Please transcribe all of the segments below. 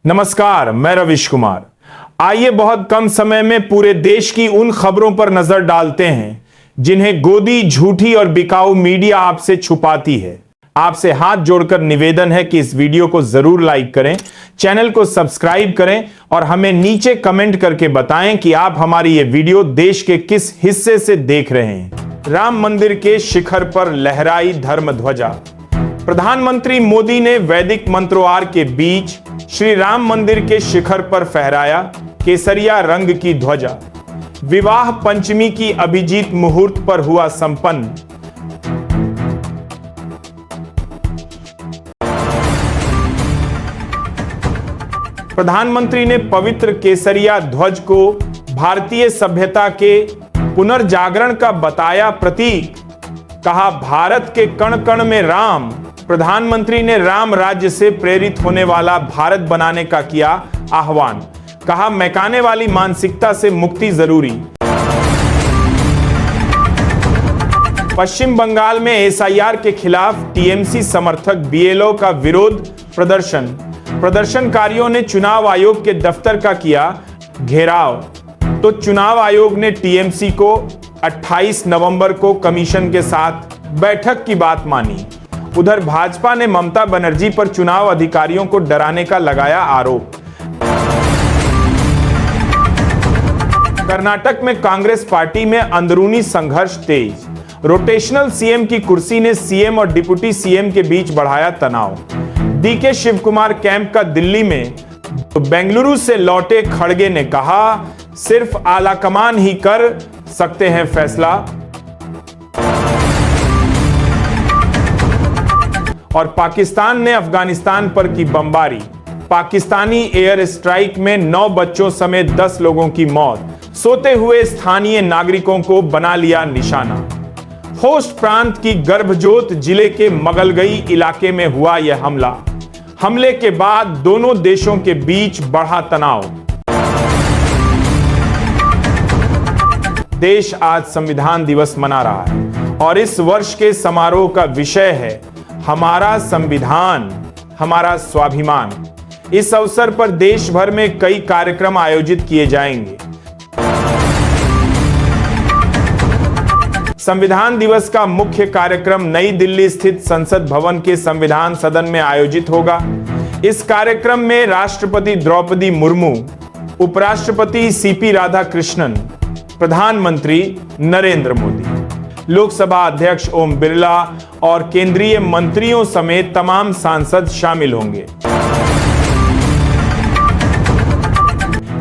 नमस्कार, मैं रविश कुमार। आइए बहुत कम समय में पूरे देश की उन खबरों पर नजर डालते हैं जिन्हें गोदी, झूठी और बिकाऊ मीडिया आपसे छुपाती है। आपसे हाथ जोड़कर निवेदन है कि इस वीडियो को जरूर लाइक करें, चैनल को सब्सक्राइब करें और हमें नीचे कमेंट करके बताएं कि आप हमारी ये वीडियो देश के किस हिस्से से देख रहे हैं। राम मंदिर के शिखर पर लहराई धर्म ध्वजा। प्रधानमंत्री मोदी ने वैदिक मंत्रोच्चार के बीच श्री राम मंदिर के शिखर पर फहराया केसरिया रंग की ध्वजा। विवाह पंचमी की अभिजीत मुहूर्त पर हुआ संपन्न। प्रधानमंत्री ने पवित्र केसरिया ध्वज को भारतीय सभ्यता के पुनर्जागरण का बताया प्रतीक। कहा, भारत के कण कण में राम। प्रधानमंत्री ने राम राज्य से प्रेरित होने वाला भारत बनाने का किया आह्वान। कहा, महकाने वाली मानसिकता से मुक्ति जरूरी। पश्चिम बंगाल में एसआईआर के खिलाफ टीएमसी समर्थक बीएलओ का विरोध प्रदर्शन। प्रदर्शनकारियों ने चुनाव आयोग के दफ्तर का किया घेराव। तो चुनाव आयोग ने टीएमसी को 28 नवंबर को कमीशन के साथ बैठक की बात मानी। उधर भाजपा ने ममता बनर्जी पर चुनाव अधिकारियों को डराने का लगाया आरोप। कर्नाटक में कांग्रेस पार्टी में अंदरूनी संघर्ष तेज। रोटेशनल सीएम की कुर्सी ने सीएम और डिप्टी सीएम के बीच बढ़ाया तनाव। डीके शिव कुमार कैंप का दिल्ली में तो बेंगलुरु से लौटे खड़गे ने कहा, सिर्फ आलाकमान ही कर सकते हैं फैसला। और पाकिस्तान ने अफगानिस्तान पर की बमबारी। पाकिस्तानी एयर स्ट्राइक में 9 बच्चों समेत 10 लोगों की मौत। सोते हुए स्थानीय नागरिकों को बना लिया निशाना। होस्ट प्रांत की गर्भजोत जिले के मगलगई इलाके में हुआ यह हमला। हमले के बाद दोनों देशों के बीच बढ़ा तनाव। देश आज संविधान दिवस मना रहा है और इस वर्ष के समारोह का विषय है हमारा संविधान, हमारा स्वाभिमान। इस अवसर पर देश भर में कई कार्यक्रम आयोजित किए जाएंगे। संविधान दिवस का मुख्य कार्यक्रम नई दिल्ली स्थित संसद भवन के संविधान सदन में आयोजित होगा। इस कार्यक्रम में राष्ट्रपति द्रौपदी मुर्मू, उपराष्ट्रपति सीपी राधाकृष्णन, प्रधानमंत्री नरेंद्र मोदी, लोकसभा अध्यक्ष ओम बिरला और केंद्रीय मंत्रियों समेत तमाम सांसद शामिल होंगे।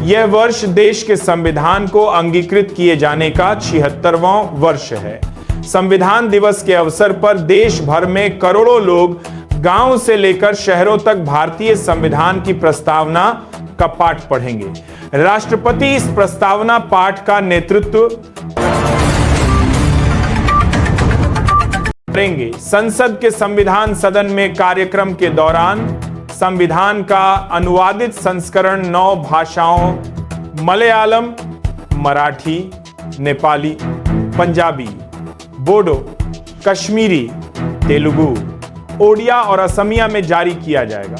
यह वर्ष देश के संविधान को अंगीकृत किए जाने का 76वां वर्ष है। संविधान दिवस के अवसर पर देश भर में करोड़ों लोग गांव से लेकर शहरों तक भारतीय संविधान की प्रस्तावना का पाठ पढ़ेंगे। राष्ट्रपति इस प्रस्तावना पाठ का नेतृत्व करेंगे। संसद के संविधान सदन में कार्यक्रम के दौरान संविधान का अनुवादित संस्करण 9 भाषाओं मलयालम, मराठी, नेपाली, पंजाबी, बोडो, कश्मीरी, तेलुगु, ओडिया और असमिया में जारी किया जाएगा।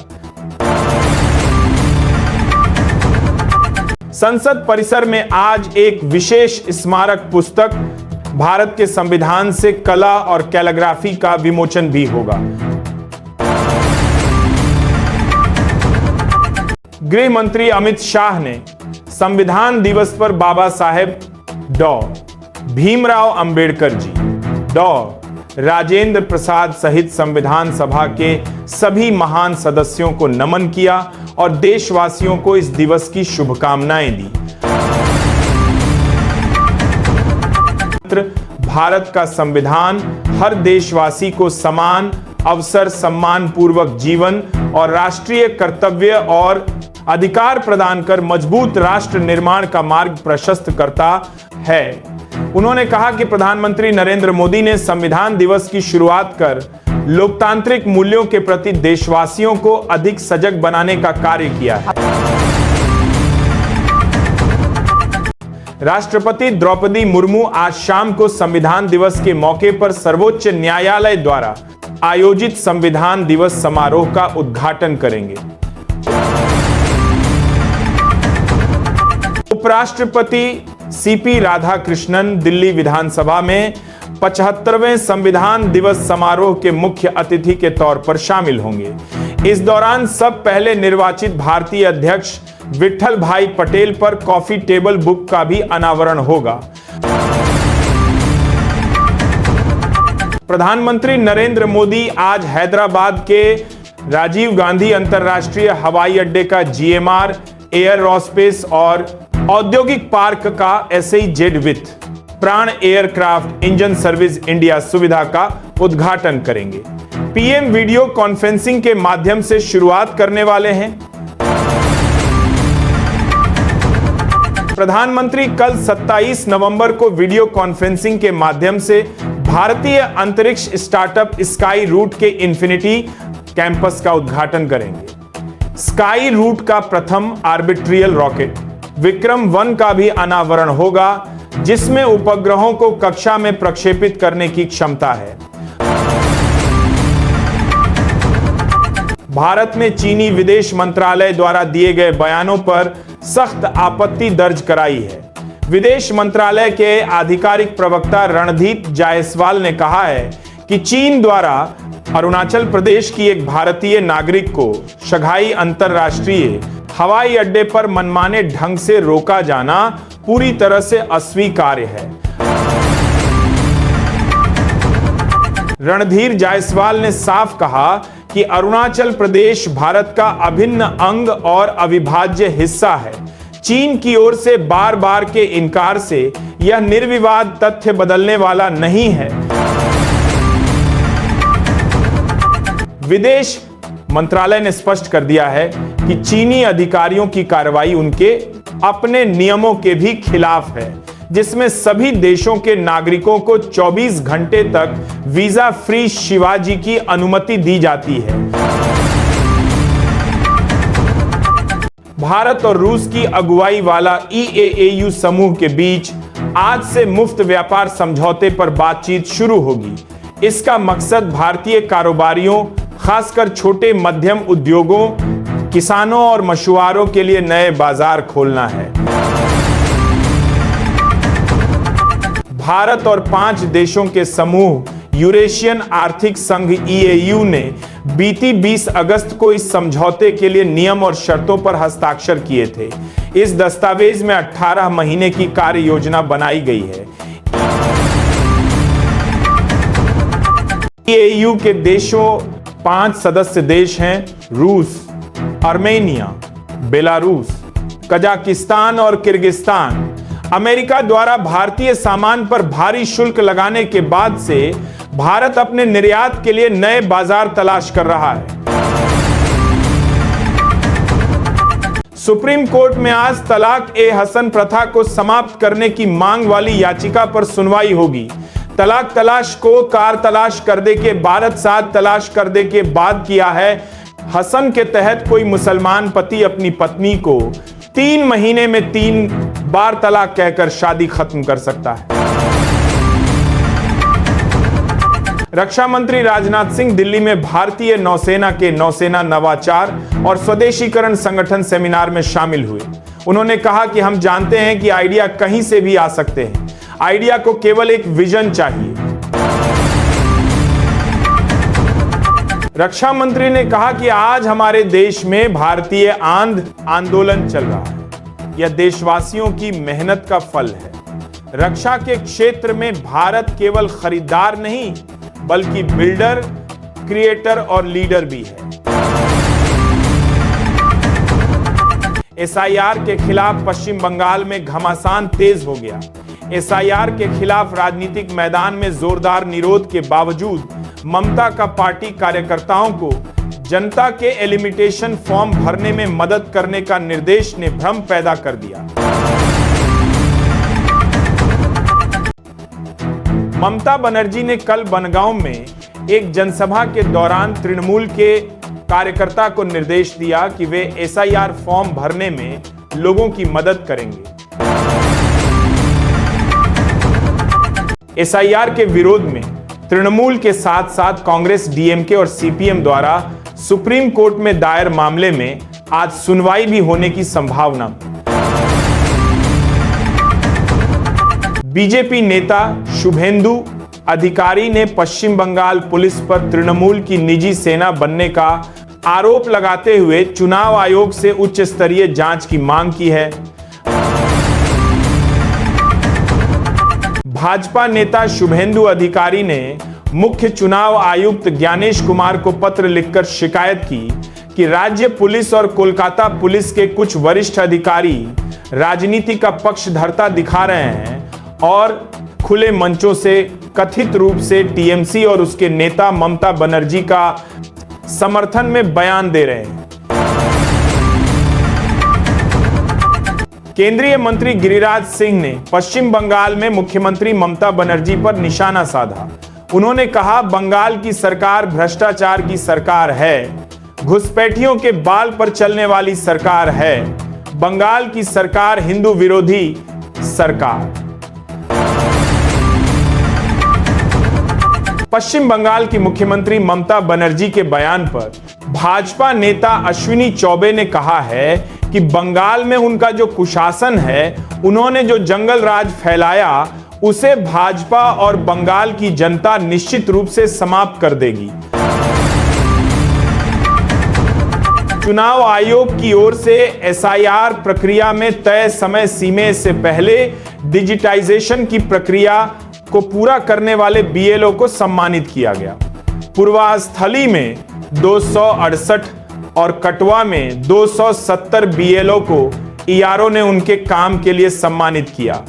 संसद परिसर में आज एक विशेष स्मारक पुस्तक भारत के संविधान से कला और कैलीग्राफी का विमोचन भी होगा। गृह मंत्री अमित शाह ने संविधान दिवस पर बाबा साहेब डॉ. भीमराव अंबेडकर जी, डॉ. राजेंद्र प्रसाद सहित संविधान सभा के सभी महान सदस्यों को नमन किया और देशवासियों को इस दिवस की शुभकामनाएं दी। भारत का संविधान हर देशवासी को समान अवसर, सम्मान पूर्वक जीवन और राष्ट्रीय कर्तव्य और अधिकार प्रदान कर मजबूत राष्ट्र निर्माण का मार्ग प्रशस्त करता है। उन्होंने कहा कि प्रधानमंत्री नरेंद्र मोदी ने संविधान दिवस की शुरुआत कर लोकतांत्रिक मूल्यों के प्रति देशवासियों को अधिक सजग बनाने का कार्य किया है। राष्ट्रपति द्रौपदी मुर्मू आज शाम को संविधान दिवस के मौके पर सर्वोच्च न्यायालय द्वारा आयोजित संविधान दिवस समारोह का उद्घाटन करेंगे। उपराष्ट्रपति सीपी राधाकृष्णन दिल्ली विधानसभा में 75वें संविधान दिवस समारोह के मुख्य अतिथि के तौर पर शामिल होंगे। इस दौरान सब पहले निर्वाचित भारतीय अध्यक्ष विट्ठल भाई पटेल पर कॉफी टेबल बुक का भी अनावरण होगा। प्रधानमंत्री नरेंद्र मोदी आज हैदराबाद के राजीव गांधी अंतरराष्ट्रीय हवाई अड्डे का GMR एयरोस्पेस और औद्योगिक पार्क का SEZ विथ प्राण एयरक्राफ्ट इंजन सर्विस इंडिया सुविधा का उद्घाटन करेंगे। पीएम वीडियो कॉन्फ्रेंसिंग के माध्यम से शुरुआत करने वाले हैं। प्रधानमंत्री कल 27 नवंबर को वीडियो कॉन्फ्रेंसिंग के माध्यम से भारतीय अंतरिक्ष स्टार्टअप स्काई रूट के इन्फिनिटी कैंपस का उद्घाटन करेंगे। स्काई रूट का प्रथम आर्बिट्रियल रॉकेट विक्रम 1 का भी अनावरण होगा, जिसमें उपग्रहों को कक्षा में प्रक्षेपित करने की क्षमता है। भारत ने चीनी विदेश मंत्रालय द्वारा दिए गए बयानों पर सख्त आपत्ति दर्ज कराई है। विदेश मंत्रालय के आधिकारिक प्रवक्ता रणदीप जायसवाल ने कहा है कि चीन द्वारा अरुणाचल प्रदेश की एक भारतीय नागरिक को शंघाई अंतरराष्ट्रीय हवाई अड्डे पर मनमाने ढंग से रोका जाना पूरी तरह से अस्वीकार्य है। रणधीर जायसवाल ने साफ कहा कि अरुणाचल प्रदेश भारत का अभिन्न अंग और अविभाज्य हिस्सा है। चीन की ओर से बार बार के इनकार से यह निर्विवाद तथ्य बदलने वाला नहीं है। विदेश मंत्रालय ने स्पष्ट कर दिया है कि चीनी अधिकारियों की कार्रवाई उनके अपने नियमों के भी खिलाफ है, जिसमें सभी देशों के नागरिकों को 24 घंटे तक वीजा फ्री शिवाजी की अनुमति दी जाती है। भारत और रूस की अगुवाई वाला EAAU समूह के बीच आज से मुफ्त व्यापार समझौते पर बातचीत शुरू होगी। इसका मकसद भारतीय कारोबारियों, खासकर छोटे मध्यम उद्योगों, किसानों और मछुआरों के लिए नए बाजार खोलना है। भारत और 5 देशों के समूह यूरेशियन आर्थिक संघ EAU ने बीती 20 अगस्त को इस समझौते के लिए नियम और शर्तों पर हस्ताक्षर किए थे। इस दस्तावेज में 18 महीने की कार्य योजना बनाई गई है। EAU के देशों 5 सदस्य देश हैं रूस, आर्मेनिया, बेलारूस, कजाकिस्तान और किर्गिस्तान। अमेरिका द्वारा भारतीय सामान पर भारी शुल्क लगाने के बाद से भारत अपने निर्यात के लिए नए बाजार तलाश कर रहा है। सुप्रीम कोर्ट में आज तलाक-ए-हसन प्रथा को समाप्त करने की मांग वाली याचिका पर सुनवाई होगी। तलाक तलाश को कार तलाश कर दे के भारत साथ तलाश कर दे के बाद किया है। हसन के तहत कोई मुसलमान पति अपनी पत्नी को 3 महीने में 3 बार तलाक कहकर शादी खत्म कर सकता है। रक्षा मंत्री राजनाथ सिंह दिल्ली में भारतीय नौसेना के नौसेना नवाचार और स्वदेशीकरण संगठन सेमिनार में शामिल हुए। उन्होंने कहा कि हम जानते हैं कि आइडिया कहीं से भी आ सकते हैं, आइडिया को केवल एक विजन चाहिए। रक्षा मंत्री ने कहा कि आज हमारे देश में भारतीय आंदोलन चल रहा है। यह देशवासियों की मेहनत का फल है। रक्षा के क्षेत्र में भारत केवल खरीदार नहीं, बल्कि बिल्डर, क्रिएटर और लीडर भी है। SIR के खिलाफ पश्चिम बंगाल में घमासान तेज हो गया। SIR के खिलाफ राजनीतिक मैदान में जोरदार निरोध के बावजूद ममता का पार्टी कार्यकर्ताओं को जनता के एलिमिटेशन फॉर्म भरने में मदद करने का निर्देश ने भ्रम पैदा कर दिया। ममता बनर्जी ने कल बनगांव में एक जनसभा के दौरान तृणमूल के कार्यकर्ता को निर्देश दिया कि वे SIR फॉर्म भरने में लोगों की मदद करेंगे। SIR के विरोध में तृणमूल के साथ साथ कांग्रेस, DMK और CPM द्वारा सुप्रीम कोर्ट में दायर मामले में आज सुनवाई भी होने की संभावना। बीजेपी नेता शुभेंदु अधिकारी ने पश्चिम बंगाल पुलिस पर तृणमूल की निजी सेना बनने का आरोप लगाते हुए चुनाव आयोग से उच्च स्तरीय जांच की मांग की है। भाजपा नेता शुभेंदु अधिकारी ने मुख्य चुनाव आयुक्त ज्ञानेश कुमार को पत्र लिखकर शिकायत की कि राज्य पुलिस और कोलकाता पुलिस के कुछ वरिष्ठ अधिकारी राजनीति का पक्षधरता दिखा रहे हैं और खुले मंचों से कथित रूप से टीएमसी और उसके नेता ममता बनर्जी का समर्थन में बयान दे रहे हैं। केंद्रीय मंत्री गिरिराज सिंह ने पश्चिम बंगाल में मुख्यमंत्री ममता बनर्जी पर निशाना साधा। उन्होंने कहा, बंगाल की सरकार भ्रष्टाचार की सरकार है, घुसपैठियों के बाल पर चलने वाली सरकार है, बंगाल की सरकार हिंदू विरोधी सरकार। पश्चिम बंगाल की मुख्यमंत्री ममता बनर्जी के बयान पर भाजपा नेता अश्विनी चौबे ने कहा है कि बंगाल में उनका जो कुशासन है, उन्होंने जो जंगल राज फैलाया, उसे भाजपा और बंगाल की जनता निश्चित रूप से समाप्त कर देगी। चुनाव आयोग की ओर से एसआईआर प्रक्रिया में तय समय सीमा से पहले डिजिटाइजेशन की प्रक्रिया को पूरा करने वाले बीएलओ को सम्मानित किया गया। पूर्वास्थली में 268 और कटवा में 270 बीएलओ को ईआरओ ने उनके काम के लिए सम्मानित किया।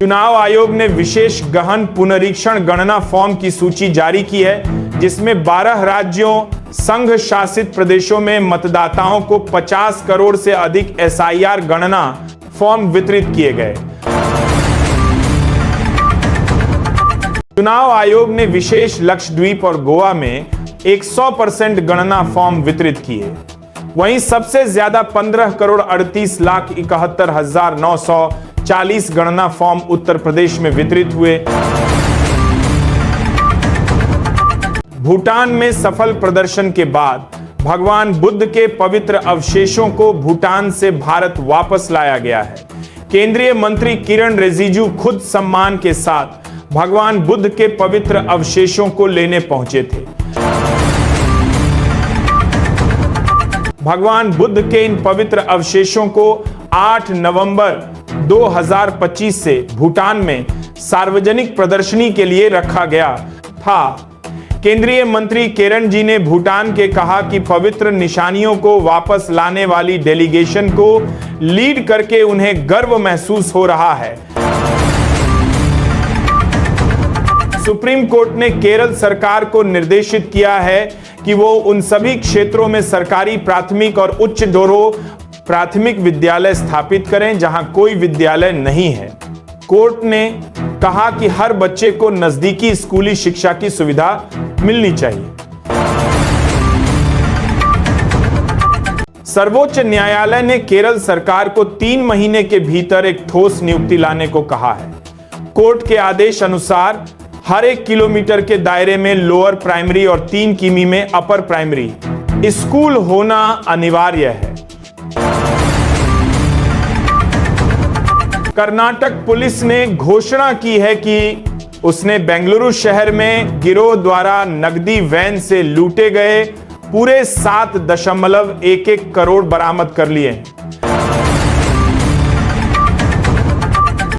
चुनाव आयोग ने विशेष गहन पुनरीक्षण गणना फॉर्म की सूची जारी की है, जिसमें 12 राज्यों, संघ शासित प्रदेशों में मतदाताओं को 50 करोड़ से अधिक एसआईआर गणना फॉर्म वितरित किए गए। चुनाव आयोग ने विशेष लक्षद्वीप और गोवा में 100% गणना फॉर्म वितरित किए। वहीं सबसे ज्यादा 15,38,71,940 गणना फॉर्म उत्तर प्रदेश में वितरित हुए। भूटान में सफल प्रदर्शन के बाद भगवान बुद्ध के पवित्र अवशेषों को भूटान से भारत वापस लाया गया है। केंद्रीय मंत्री किरण रिजिजू खुद सम्मान के साथ भगवान बुद्ध के पवित्र अवशेषों को लेने पहुंचे थे। भगवान बुद्ध के इन पवित्र अवशेषों को 8 नवंबर 2025 से भूटान में सार्वजनिक प्रदर्शनी के लिए रखा गया था। केंद्रीय मंत्री किरण जी ने भूटान के कहा कि पवित्र निशानियों को वापस लाने वाली डेलीगेशन को लीड करके उन्हें गर्व महसूस हो रहा है। सुप्रीम कोर्ट ने केरल सरकार को निर्देशित किया है कि वो उन सभी क्षेत्रों में सरकारी प्राथमिक और उच्च डोरो प्राथमिक विद्यालय स्थापित करें जहां कोई विद्यालय नहीं है। कोर्ट ने कहा कि हर बच्चे को नजदीकी स्कूली शिक्षा की सुविधा मिलनी चाहिए। सर्वोच्च न्यायालय ने केरल सरकार को 3 महीने के भीतर एक ठोस नियुक्ति लाने को कहा है। कोर्ट के आदेश अनुसार हर 1 किलोमीटर के दायरे में लोअर प्राइमरी और 3 किमी में अपर प्राइमरी स्कूल होना अनिवार्य है। कर्नाटक पुलिस ने घोषणा की है कि उसने बेंगलुरु शहर में गिरोह द्वारा नकदी वैन से लूटे गए पूरे 7.11 करोड़ बरामद कर लिए हैं।